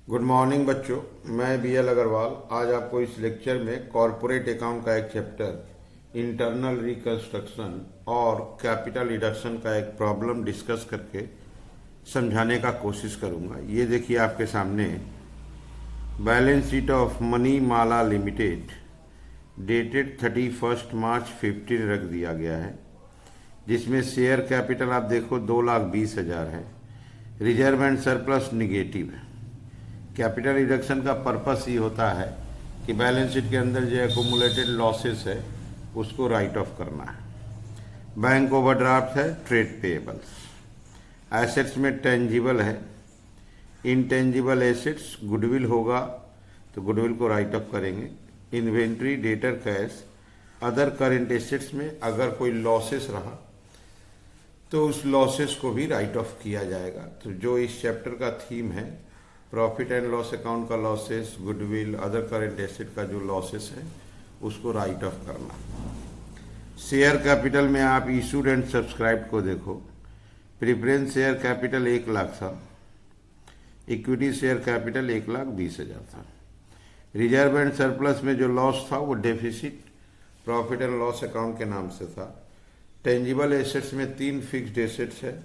Good morning बच्चों, मैं BL. Agarwal आज आपको इस लेक्चर में कॉरपोरेट अकाउंट का एक चैप्टर इंटरनल रिकंस्ट्रक्शन और कैपिटल रिडक्शन का एक प्रॉब्लम डिस्कस करके समझाने का कोशिश करूंगा। ये देखिए आपके सामने balance sheet of Manimala limited dated 31 March 15 रख दिया गया है, जिसमें शेयर कैपिटल आप देखो 2,20,000 है। रिजर्व एंड सरप्लस निगेटिव है। कैपिटल रिडक्शन का पर्पस ही होता है कि बैलेंस शीट के अंदर जो एकुमुलेटेड लॉसेस है उसको राइट ऑफ करना है। बैंक ओवरड्राफ्ट है, ट्रेड पेएबल्स। एसेट्स में टेंजिबल है, इनटेंजिबल एसेट्स गुडविल होगा तो गुडविल को राइट ऑफ करेंगे। Inventory, debtor, cash, other current assets में अगर कोई लॉसेस रहा तो उस लॉसेस को भी राइट ऑफ किया जाएगा। तो जो इस चैप्टर का थीम है प्रॉफिट एंड लॉस अकाउंट का losses, goodwill, other current asset का जो लॉसेस है उसको राइट ऑफ करना। शेयर कैपिटल में आप इशूड एंड सब्सक्राइब को देखो। प्रेफरेंस शेयर कैपिटल 1,00,000 था, इक्विटी शेयर कैपिटल 1,20,000 था। रिजर्व एंड सरप्लस में जो लॉस था वो deficit profit and loss account के नाम से था। टेंजिबल एसेट्स में 3 फिक्स्ड एसेट्स है,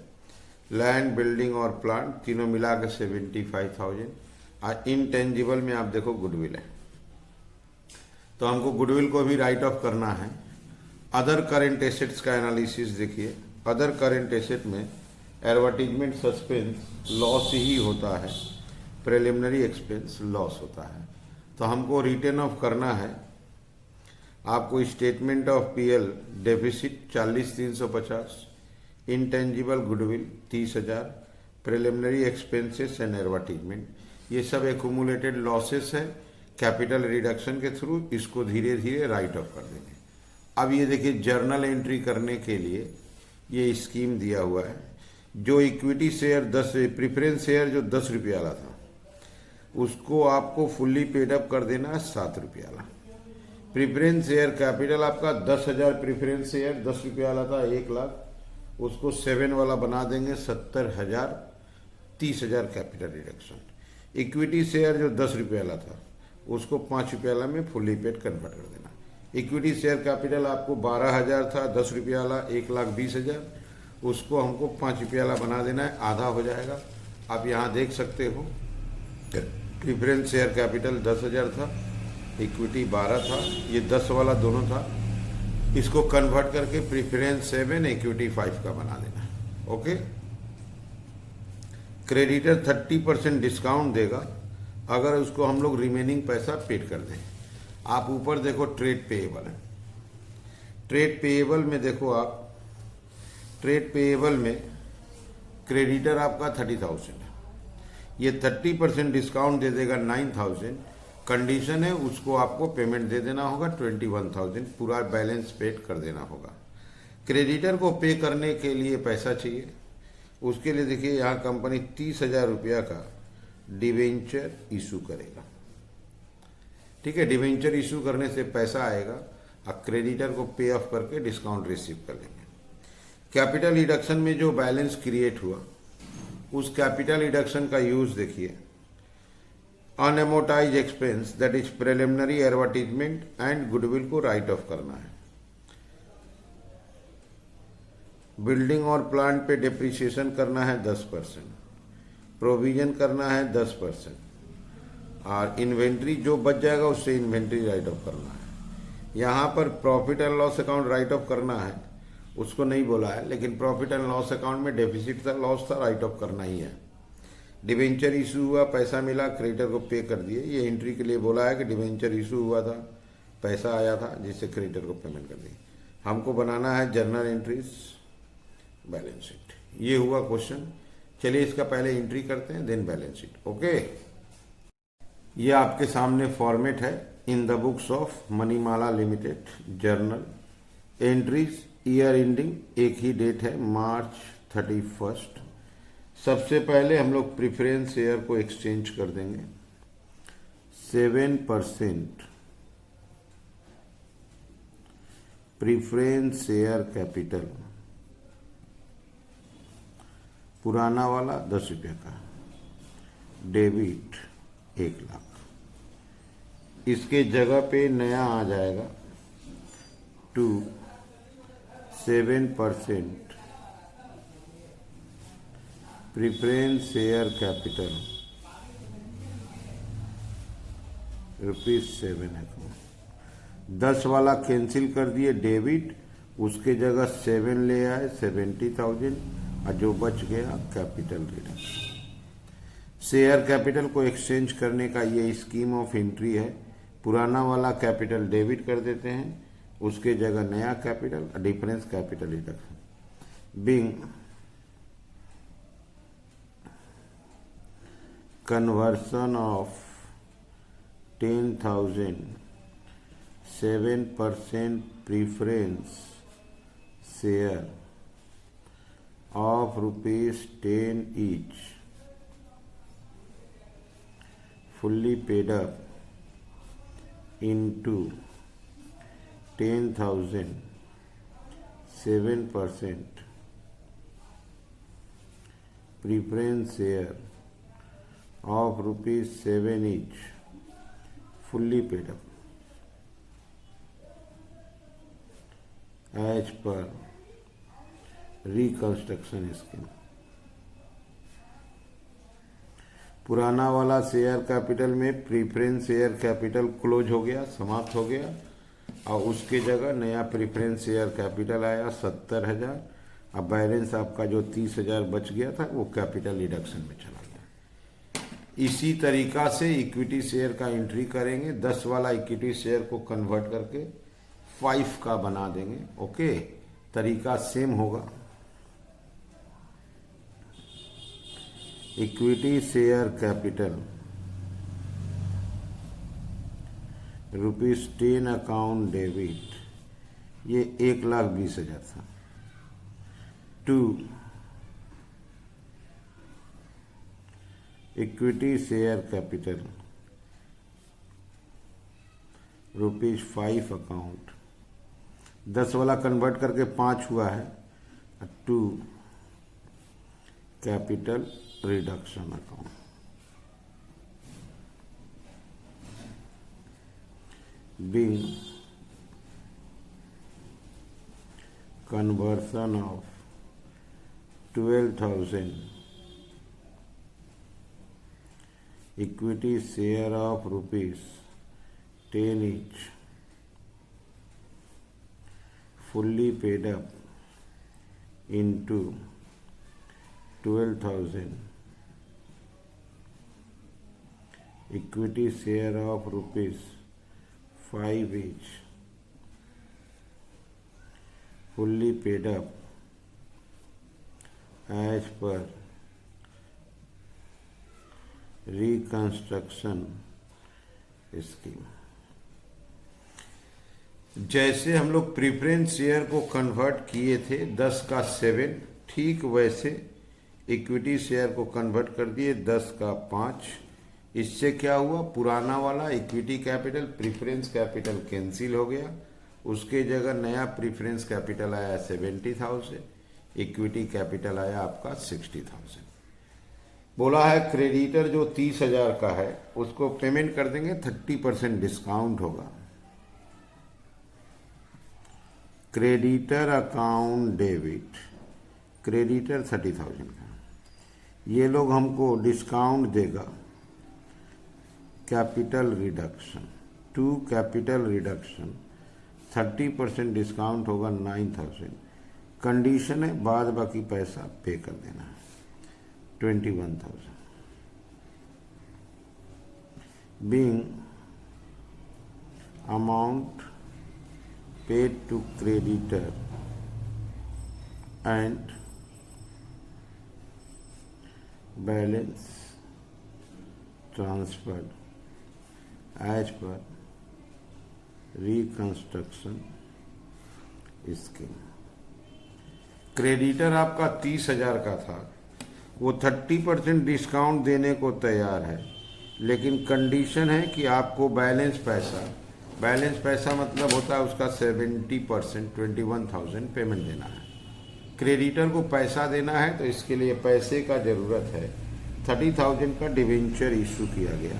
लैंड, बिल्डिंग और प्लांट, तीनों मिला के 75,000। और इनटेंजिबल में आप देखो गुडविल है, तो हमको गुडविल को भी राइट ऑफ करना है। अदर करेंट एसेट्स का एनालिसिस देखिए। अदर करेंट एसेट में एडवर्टीजमेंट सस्पेंस लॉस ही होता है, प्रिलिमिनरी एक्सपेंस लॉस होता है, तो हमको रिटर्न ऑफ करना है। आपको statement of PL deficit 40,350, intangible goodwill 30,000, preliminary expenses and advertisement, ये सब एक्यूमुलेटेड लॉसेस है। कैपिटल रिडक्शन के थ्रू इसको धीरे धीरे राइट ऑफ कर देंगे। अब ये देखिए जर्नल एंट्री करने के लिए ये स्कीम दिया हुआ है। जो इक्विटी शेयर 10 प्रेफरेंस शेयर जो 10 रुपये वाला था उसको आपको फुल्ली पेड अप कर देना है 7 रुपये वाला। प्रेफरेंस शेयर कैपिटल आपका 10,000, प्रेफरेंस शेयर 10 रुपये वाला था 1,00,000, उसको 7 वाला बना देंगे 70,000, 30,000 कैपिटल रिडक्शन। इक्विटी शेयर जो 10 रुपये वाला था उसको 5 रुपये वाला में फुल्ली पेड कन्वर्ट कर देना। इक्विटी शेयर कैपिटल आपको 12,000 था, 10 रुपये वाला 1,20,000, उसको हमको 5 रुपये वाला बना देना है, आधा हो जाएगा। आप यहाँ देख सकते हो प्रेफरेंस शेयर कैपिटल 10,000 था, इक्विटी 12 था, ये 10 वाला दोनों था। इसको कन्वर्ट करके प्रेफरेंस 7, इक्विटी 5 का बना देना। ओके। क्रेडिटर 30% डिस्काउंट देगा अगर उसको हम लोग रिमेनिंग पैसा पेड कर दें। आप ऊपर देखो ट्रेड पेएबल है। ट्रेड पेएबल में देखो आप, ट्रेड पेएबल में क्रेडिटर आपका 30,000 है, ये 30% डिस्काउंट दे देगा 9,000। कंडीशन है उसको आपको पेमेंट दे देना होगा 21,000, पूरा बैलेंस पेड कर देना होगा। क्रेडिटर को पे करने के लिए पैसा चाहिए, उसके लिए देखिए यहाँ कंपनी 30,000 रुपया का डिवेंचर इशू करेगा। ठीक है, डिवेंचर इशू करने से पैसा आएगा और क्रेडिटर को पे ऑफ करके डिस्काउंट रिसीव कर लेंगे। कैपिटल रिडक्शन में जो बैलेंस क्रिएट हुआ उस कैपिटल रिडक्शन का यूज देखिए। अनएमोटाइज expense that is preliminary advertisement and goodwill को राइट ऑफ करना है। बिल्डिंग और प्लांट पे डिप्रिसिएशन करना है 10%, प्रोविजन करना है 10%, और इन्वेंट्री जो बच जाएगा उससे इन्वेंट्री राइट ऑफ करना है। यहाँ पर profit and loss account right of करना है, उसको नहीं बोला है, लेकिन प्रॉफिट एंड लॉस अकाउंट में डेफिसिट था, लॉस था, राइट ऑफ करना ही है। डिवेंचर इशू हुआ, पैसा मिला, क्रेडिटर को पे कर दिए। ये एंट्री के लिए बोला है कि डिवेंचर इशू हुआ था, पैसा आया था, जिससे क्रेडिटर को पेमेंट कर दी। हमको बनाना है जर्नल एंट्रीज, बैलेंस शीट। ये हुआ क्वेश्चन। चलिए इसका पहले एंट्री करते हैं, देन बैलेंस शीट। ओके। ये आपके सामने फॉर्मेट है in the books of Manimala limited journal entries. Year ending एक ही डेट है, मार्च 31। सबसे पहले हम लोग प्रेफरेंस शेयर को एक्सचेंज कर देंगे। 7% प्रेफरेंस शेयर कैपिटल, पुराना वाला 10 रुपये का, डेबिट 1,00,000। इसके जगह पे नया आ जाएगा 7% प्रिफरेंस शेयर कैपिटल ₹7 अकाउंट। 10 वाला कैंसिल कर दिए डेबिट, उसके जगह 7 ले आए 70,000 और जो बच गया कैपिटल रिडक्शन। शेयर कैपिटल को एक्सचेंज करने का ये स्कीम ऑफ एंट्री है। पुराना वाला कैपिटल डेबिट कर देते हैं, उसके जगह नया capital, difference capital reduction. Being conversion of 10,000 7% preference share of ₹10 each fully paid up into 10,000 7% preference share of ₹7 each fully paid up as per reconstruction scheme. पुराना वाला शेयर कैपिटल में प्रीफरेंस शेयर कैपिटल क्लोज हो गया, समाप्त हो गया, और उसके जगह नया प्रीफरेंस शेयर कैपिटल आया 70,000। अब बैलेंस आपका जो 30,000 बच गया था वो कैपिटल रिडक्शन में चला गया। इसी तरीका से इक्विटी शेयर का एंट्री करेंगे। 10 वाला इक्विटी शेयर को कन्वर्ट करके 5 का बना देंगे। ओके, तरीका सेम होगा। Equity share capital ₹10 account debit, ये 1,20,000 था। 2 इक्विटी शेयर कैपिटल ₹5 अकाउंट, 10 वाला कन्वर्ट करके 5 हुआ है। 2 capital reduction account. Being conversion of 12,000 equity share of ₹10 each fully paid up into 12,000 equity share of ₹5 each fully paid up as per reconstruction scheme। जैसे हम लोग preference share को convert किए थे 10 का 7, ठीक वैसे इक्विटी शेयर को कन्वर्ट कर दिए 10 का 5। इससे क्या हुआ, पुराना वाला equity capital preference capital cancel हो गया, उसके जगह नया प्रीफरेंस कैपिटल आया 70,000, इक्विटी कैपिटल आया आपका 60,000। बोला है क्रेडिटर जो 30,000 का है उसको पेमेंट कर देंगे, 30% डिस्काउंट होगा। क्रेडिटर अकाउंट डेबिट, क्रेडिटर 30,000 का, ये लोग हमको डिस्काउंट देगा capital reduction. 2 capital reduction 30% discount होगा 9,000। कंडीशन है बाद बाकी पैसा पे कर देना है 21,000। Being amount paid to creditor and balance transferred as per reconstruction scheme। Creditor आपका 30,000 का था, वो 30% डिस्काउंट देने को तैयार है, लेकिन कंडीशन है कि आपको बैलेंस पैसा मतलब होता है उसका 70% 21,000 पेमेंट देना है। क्रेडिटर को पैसा देना है तो इसके लिए पैसे का ज़रूरत है। 30,000 का डिवेंचर इशू किया गया,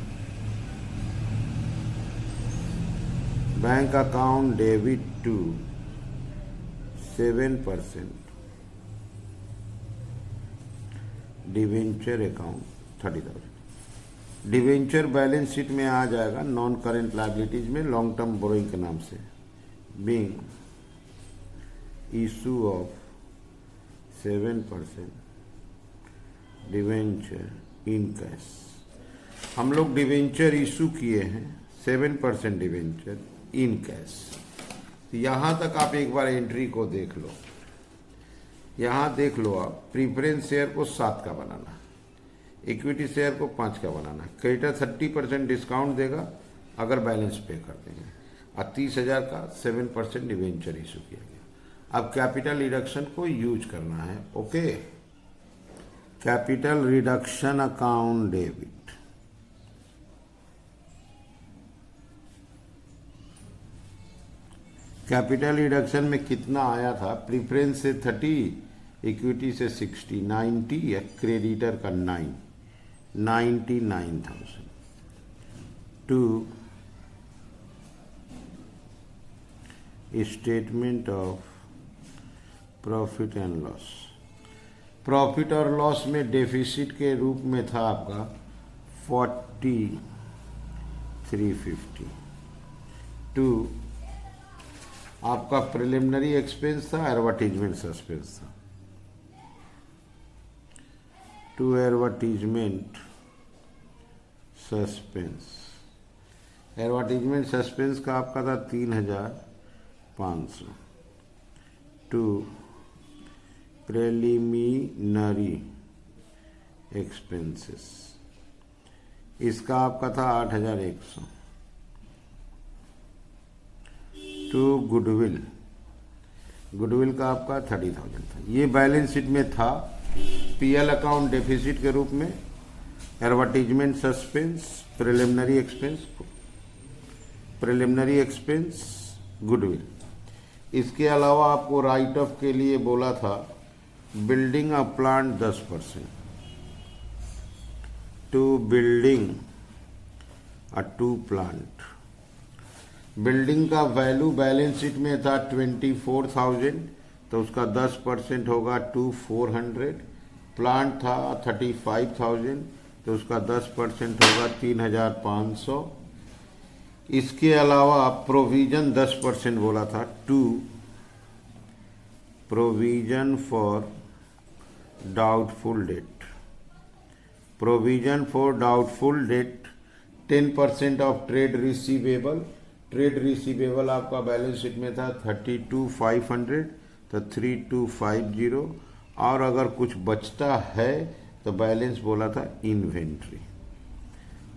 bank account debit to 7%, debenture account 30,000। Debenture balance sheet में आ जाएगा नॉन करेंट लाइबिलिटीज में लॉन्ग टर्म बोरोइंग के नाम से, being issue of 7% debenture in cash. हम लोग डिवेंचर इशू किए हैं 7% डिवेंचर इन कैश। यहाँ तक आप एक बार एंट्री को देख लो। यहाँ देख लो आप, प्रीफरेंस शेयर को 7 का बनाना, इक्विटी शेयर को 5 का बनाना। क्रेडिटर 30% डिस्काउंट देगा अगर बैलेंस पे कर देंगे, और 30,000 का 7% डिवेंचर इशू किया गया। अब कैपिटल रिडक्शन को यूज करना है। Okay, capital reduction account debit. Capital reduction में कितना आया था? प्रीफरेंस से 30, इक्विटी से 60, 90 या क्रेडिटर का 9, 99,000 to statement of profit and loss. Profit और लॉस में डेफिसिट के रूप में था आपका 40,350 टू आपका प्रिलिमिनरी एक्सपेंस था, एडवर्टीजमेंट सस्पेंस था, to advertisement suspense. Advertisement suspense का आपका था 3,500 टू प्रिलिमिनरी एक्सपेंसेस, इसका आपका था 8,100 टू गुडविल। गुडविल का आपका 30,000 था। ये बैलेंस शीट में था पीएल अकाउंट डेफिसिट के रूप में, advertisement suspense, preliminary expense, goodwill. इसके अलावा आपको राइट ऑफ के लिए बोला था building a plant 10% to building a 2 plant. Building का वैल्यू बैलेंस शीट में था 24,000, तो उसका 10% होगा 2,400। प्लांट था 35,000, तो उसका 10% होगा 3,500। इसके अलावा प्रोविजन 10% बोला था, to provision for doubtful debt. Provision for doubtful debt 10% of trade receivable. Trade receivable आपका बैलेंस शीट में था 32,500, तो 3250। और अगर कुछ बचता है तो बैलेंस बोला था इन्वेंट्री।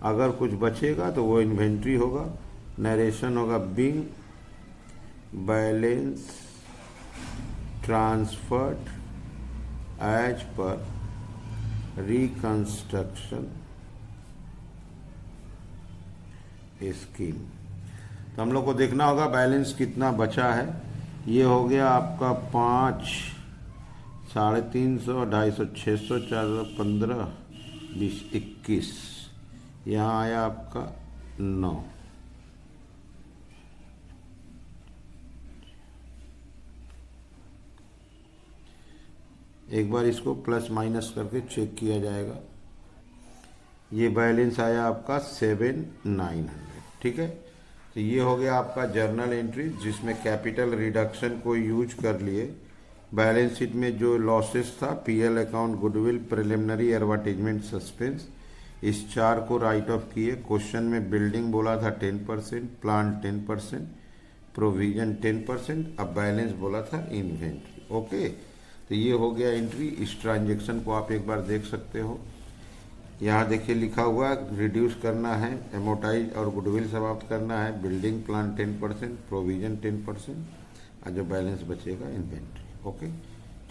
अगर कुछ बचेगा तो वो इन्वेंट्री होगा। नरेशन होगा being balance transferred as per reconstruction scheme. तो हम लोग को देखना होगा बैलेंस कितना बचा है। ये हो गया आपका 5, 350, 250, 600, 400, 15, 20, 21। यहाँ आया आपका 9। एक बार इसको प्लस माइनस करके चेक किया जाएगा। ये बैलेंस आया आपका 7,900। ठीक है, तो ये हो गया आपका जर्नल एंट्री, जिसमें कैपिटल रिडक्शन को यूज कर लिए। बैलेंस शीट में जो लॉसेस था, PL account, goodwill, preliminary, advertisement suspense, इस 4 को राइट ऑफ किए। क्वेश्चन में बिल्डिंग बोला था 10%, प्लांट 10%, प्रोविजन 10%, अब बैलेंस बोला था इन्वेंट्री। ओके, तो ये हो गया एंट्री। इस ट्रांजेक्शन को आप एक बार देख सकते हो। यहाँ देखिए लिखा हुआ रिड्यूस करना है, एमोटाइज और गुडविल समाप्त करना है, बिल्डिंग प्लान 10%, प्रोविजन 10%, और जो बैलेंस बचेगा इन्वेंट्री। ओके,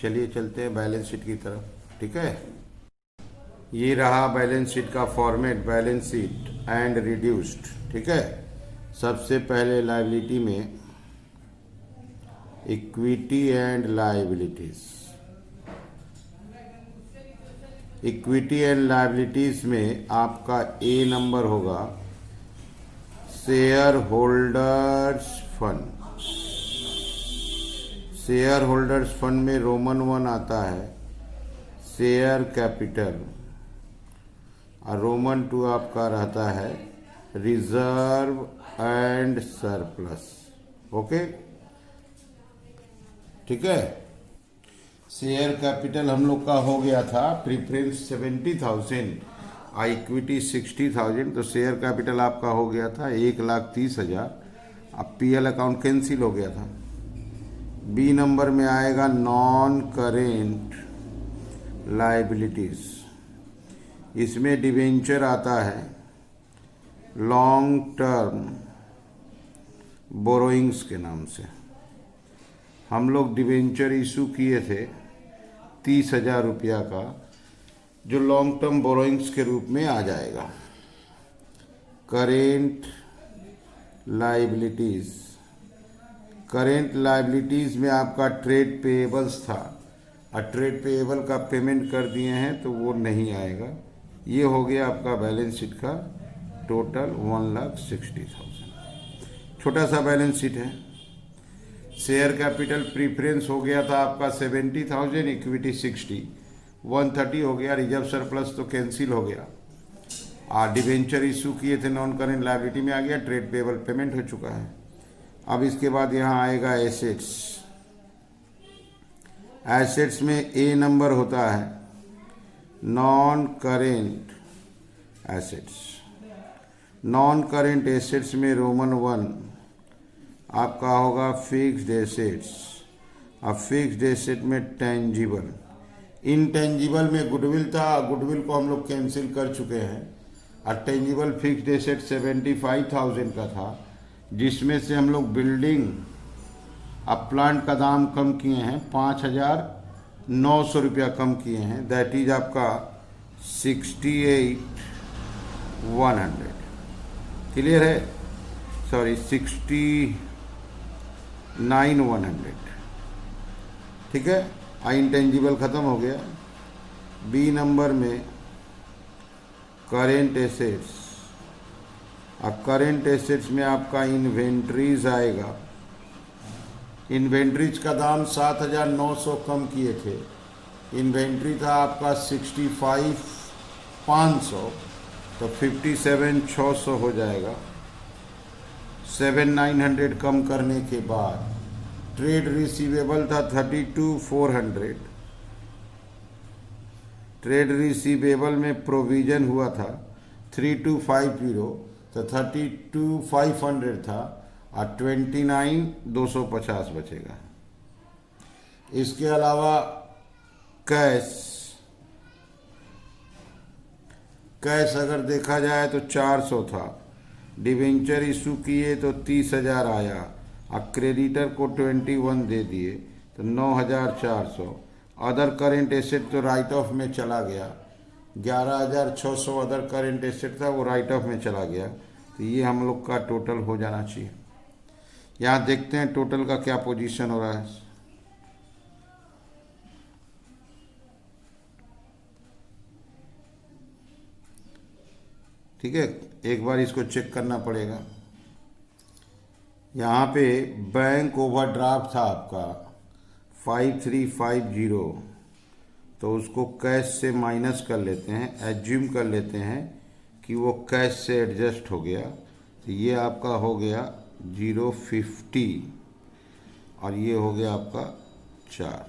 चलिए चलते हैं बैलेंस शीट की तरफ। ठीक है, ये रहा बैलेंस शीट का format, balance sheet and reduced. ठीक है, सबसे पहले लायबिलिटी में equity and liabilities. Equity and liabilities में आपका ए नंबर होगा share holders fund. Share holders fund में रोमन 1 आता है शेयर कैपिटल, और रोमन 2 आपका रहता है रिजर्व एंड सरप्लस। ओके, ठीक है। शेयर कैपिटल हम लोग का हो गया था प्रीफरेंस 70,000, इक्विटी 60,000, तो शेयर कैपिटल आपका हो गया था 1,30,000। अब पीएल अकाउंट कैंसिल हो गया था। बी नंबर में आएगा नॉन करेंट लायबिलिटीज। इसमें डिवेंचर आता है लॉन्ग टर्म बोरोइंग्स के नाम से। हम लोग डिवेंचर इशू किए थे 30,000 रुपया का, जो लॉन्ग टर्म बोरोइंग्स के रूप में आ जाएगा। करेंट लायबिलिटीज, करेंट लायबिलिटीज में आपका ट्रेड पेएबल्स था, और ट्रेड पेएबल का पेमेंट कर दिए हैं तो वो नहीं आएगा। ये हो गया आपका बैलेंस शीट का टोटल 1,60,000। छोटा सा बैलेंस शीट है। शेयर कैपिटल प्रीफरेंस हो गया था आपका 70,000, इक्विटी 60, 130 हो गया। रिजर्व सरप्लस तो कैंसिल हो गया, और डिवेंचर इशू किए थे नॉन करेंट लायबिलिटी में आ गया। ट्रेड पेएबल पेमेंट हो चुका है। अब इसके बाद यहाँ आएगा एसेट्स। एसेट्स में ए नंबर होता है non current assets. Non current assets में रोमन 1 आपका होगा फिक्स्ड एसेट्स। अब फिक्स्ड एसेट में टेंजिबल, इनटेंजिबल में गुडविल था, गुडविल को हम लोग कैंसिल कर चुके हैं। और टेंजिबल फिक्स्ड एसेट 75,000 का था, जिसमें से हम लोग बिल्डिंग अब प्लांट का दाम कम किए हैं, 5,900 रुपया कम किए हैं। दैट इज आपका 68,100। क्लियर है? सॉरी 69,100। ठीक है, इंटेंजिबल खत्म हो गया। बी नंबर में करेंट एसेट्स। अब करेंट एसेट्स में आपका इन्वेंट्रीज आएगा। इन्वेंट्रीज का दाम 7,900 कम किए थे। इन्वेंट्री था आपका 65,500, तो 57,600 हो जाएगा। 7,900 कम करने के बाद ट्रेड रिसीवेबल था 32,400। ट्रेड रिसीवेबल में प्रोविजन हुआ था 3,250, तो 32,500 था, और 29,250 बचेगा। इसके अलावा कैश अगर देखा जाए तो 400 था। डिवेंचर इशू किए तो 30,000 आया, और क्रेडिटर को 21 दे दिए तो 9,400। अदर करेंट एसेट तो राइट ऑफ में चला गया, 11,600 अदर करेंट एसेट था, वो राइट ऑफ में चला गया। तो ये हम लोग का टोटल हो जाना चाहिए। यहाँ देखते हैं टोटल का क्या पोजीशन हो रहा है। ठीक है, एक बार इसको चेक करना पड़ेगा। यहाँ पे बैंक ओवरड्राफ्ट था आपका 5350, तो उसको कैश से माइनस कर लेते हैं, एज्यूम कर लेते हैं कि वो कैश से एडजस्ट हो गया। तो ये आपका हो गया 050, और ये हो गया आपका 4।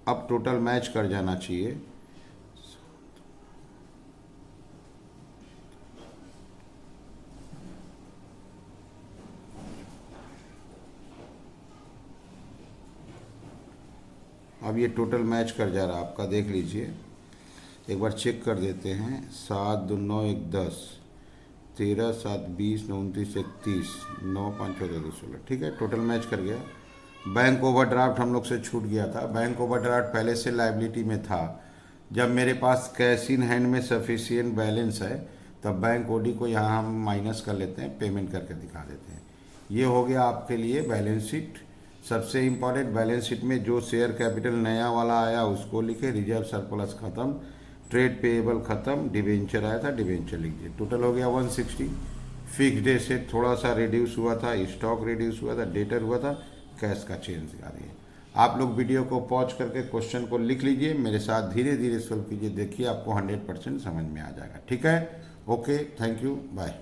अब टोटल मैच कर जाना चाहिए। अब ये टोटल मैच कर जा रहा है आपका, देख लीजिए एक बार चेक कर देते हैं। 7 2 9 1 10, 13 7 20 9 29 31 9 5 14 2 16। ठीक है, टोटल मैच कर गया। बैंक ओवरड्राफ्ट हम लोग से छूट गया था। बैंक ओवरड्राफ्ट पहले से लायबिलिटी में था। जब मेरे पास कैश इन हैंड में सफिशिएंट बैलेंस है, तब बैंक ओडी को यहाँ हम माइनस कर लेते हैं, पेमेंट करके दिखा देते हैं। ये हो गया आपके लिए बैलेंस शीट। सबसे इम्पॉर्टेंट, बैलेंस शीट में जो शेयर कैपिटल नया वाला आया उसको लिखे, रिजर्व सरप्लस खत्म, ट्रेड पेएबल खत्म, डिवेंचर आया था डिवेंचर लिख दिए। टोटल हो गया 160। फिक्स डे से थोड़ा सा रिड्यूस हुआ था, स्टॉक रिड्यूस हुआ था, डेटर हुआ था, कैश का चेंज दिखा रही है। आप लोग वीडियो को पॉज करके क्वेश्चन को लिख लीजिए, मेरे साथ धीरे धीरे सॉल्व कीजिए, देखिए आपको 100% समझ में आ जाएगा। ठीक है, ओके, थैंक यू, बाय।